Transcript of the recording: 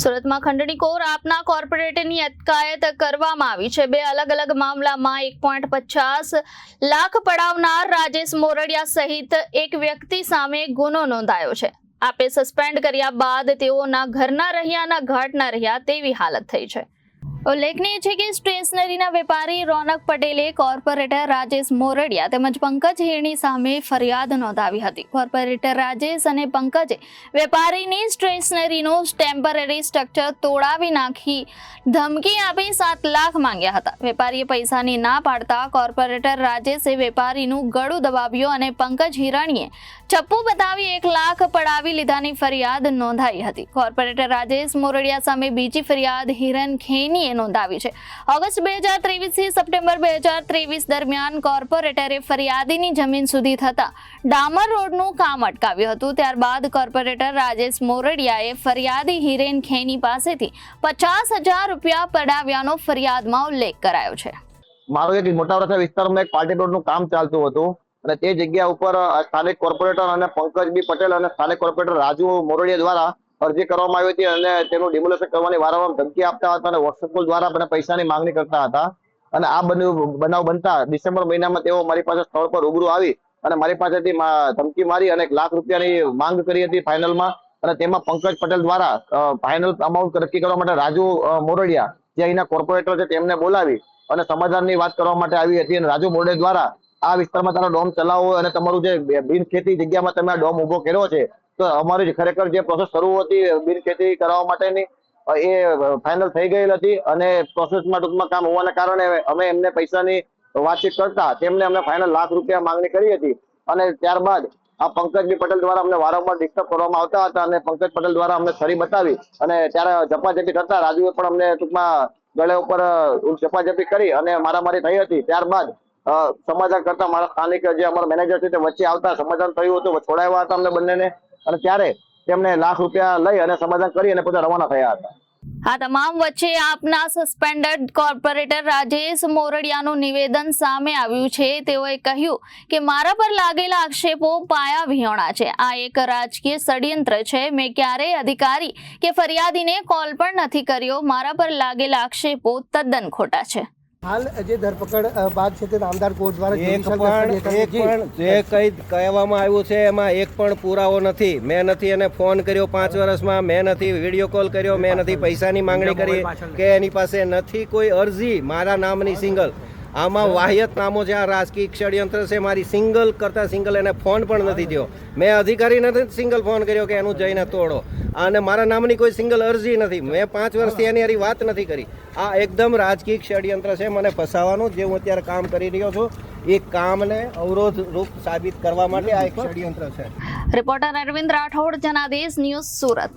સુરતમાં ખંડણી કોર આપના કોર્પોરેટરની અટકાયત કરવામાં આવી છે। બે અલગ અલગ મામલામાં 1.50 લાખ પડાવનાર રાજેશ મોરડિયા સહિત એક વ્યક્તિ સામે ગુનો નોંધાયો છે। આપે સસ્પેન્ડ કર્યા બાદ તેઓના ઘરના રહ્યા ના ઘાટ ના રહ્યા તેવી હાલત થઈ છે। ઉલ્લેખનીય છે કે સ્ટેશનરીના વેપારી રોનક પટેલે કોર્પોરેટર રાજેશ મોરડિયા તેમજ પંકજ હિરની સામે ફરિયાદ નોંધાવી હતી। કોર્પોરેટર રાજેશ અને પંકજે વેપારીની સ્ટેશનરીનું ટેમ્પરરી સ્ટ્રક્ચર તોડાવી નાખી ધમકી આપી 7 લાખ માંગ્યા હતા। વેપારીએ પૈસાની ના પાડતા કોર્પોરેટર રાજેશે વેપારીનું ગળું દબાવ્યું અને પંકજ હિરણીએ ચપ્પુ બતાવી 1 લાખ પડાવી લીધાની ફરિયાદ નોંધાઈ હતી। કોર્પોરેટર રાજેશ મોરડિયા સામે બીજી ફરિયાદ હિરન ખેનીએ નોંધાવી છે। ઓગસ્ટ 2023 થી સપ્ટેમ્બર 2023 દરમિયાન કોર્પોરેટરે ફરિયાદીની જમીન સુધી થતા ડામર રોડનું કામ અટકાવ્યું હતું। ત્યારબાદ કોર્પોરેટર રાજેશ મોરડિયાએ ફરિયાદી હિરેન ખેની પાસેથી 50,000 રૂપિયા પડાવ્યાનો ફરિયાદમાં ઉલ્લેખ કરાયો છે। મારો એક મોટા વરસા વિસ્તારમાં એક પાર્ટી પ્લોટનું કામ ચાલતું હતું અને તે જગ્યા ઉપર સ્થાનિક કોર્પોરેટર અને પંકજ બી પટેલ અને સ્થાનિક કોર્પોરેટર રાજુ મોરડિયા દ્વારા અરજી કરવામાં આવી હતી અને તેનું ડિમોલેશન કરવાની વારંવાર ધમકી આપતા હતા અને વોટ્સએપ કોલ દ્વારા મને પૈસાની માંગણી કરતા હતા। અને આ બનાવ બનતા ડિસેમ્બર મહિનામાં તેઓ મારી પાસે સ્થળ પર રૂબરૂ આવી અને મારી પાસેથી ધમકી મારી અને 1 લાખ રૂપિયાની માંગ કરી હતી ફાઇનલમાં। અને તેમાં પંકજ પટેલ દ્વારા ફાઇનલ અમાઉન્ટ નક્કી કરવા માટે રાજુ મોરડિયા જે અહીંના કોર્પોરેટર છે તેમને બોલાવી અને સમાધાનની વાત કરવા માટે આવી હતી। અને રાજુ મોરડિયા દ્વારા આ વિસ્તારમાં તારો ડોમ ચલાવવો અને તમારું જે બિનખેતી જગ્યામાં તમે આ ડોમ ઉભો કર્યો છે તો અમારી ખરેખર જે પ્રોસેસ શરૂ હતી બિનખેતી કરાવવા માટેની એ ફાઇનલ થઈ ગયેલ હતી અને પ્રોસેસમાં ટૂંકમાં કામ હોવાના કારણે અમે એમને પૈસાની વાતચીત કરતા તેમને અમને ફાઇનલ 1 લાખ રૂપિયા માંગણી કરી હતી। અને ત્યારબાદ આ પંકજ પટેલ દ્વારા અમને વારંવાર ડિસ્ટર્બ કરવામાં આવતા હતા અને પંકજ પટેલ દ્વારા અમને છરી બતાવી અને ત્યારે ઝપાઝપી થતા રાજુએ પણ અમને ટૂંકમાં ગળે ઉપર ઝપાઝપી કરી અને મારામારી થઈ હતી। ત્યારબાદ સમાધાન કરતા મારા સ્થાનિક જે અમારા મેનેજર છે તે વચ્ચે આવતા સમાધાન થયું હતું, છોડાવ્યા હતા અમને બંનેને અને ત્યારે તેમને 1 લાખ રૂપિયા લઈ અને સમાધાન કરી અને પોતે રવાના થયા હતા। આ તમામ વચ્ચે આપના સસ્પેન્ડેડ કોર્પોરેટર રાજેશ મોરડિયાનું નિવેદન સામે આવ્યું છે। તેઓએ કહ્યું કે મારા પર લાગેલા આક્ષેપો પાયા વિહોણા છે। આ એક રાજકીય ષડયંત્ર છે। મેં ક્યારેય અધિકારી કે ફરિયાદીને કોલ પણ નથી કર્યો। મારા પર લાગેલા આક્ષેપો તદ્દન ખોટા છે। હાલ જે ધરપકડ બાદ છે તે નામદાર કોર્ટ દ્વારા જે કંઈ કહેવામાં આવ્યું છે એમાં એક પણ પુરાવો નથી। મેં નથી એને ફોન કર્યો 5 વર્ષમાં, મેં નથી વિડીયો કોલ કર્યો, મેં નથી પૈસાની માંગણી કરી કે એની પાસે નથી કોઈ અરજી મારા નામની સિંગલ। આમાં વાહિયાત નામો છે, આ રાજકીય ષડયંત્ર છે। મારી સિંગલ કરતાં સિંગલ એને ફોન પણ નથી થયો। મેં અધિકારી નથી સિંગલ ફોન કર્યો કે એનું જઈને તોડો અને મારા નામની કોઈ સિંગલ અરજી નથી। મેં 5 વર્ષથી એની હારી વાત નથી કરી। આ એકદમ રાજકીય ષડયંત્ર છે મને ફસાવાનું, જે હું અત્યારે કામ કરી રહ્યો છું એ કામને અવરોધ રૂપ સાબિત કરવા માટે આ એક ષડયંત્ર છે। Reporter Arvind Rathod, Janadesh News, Surat.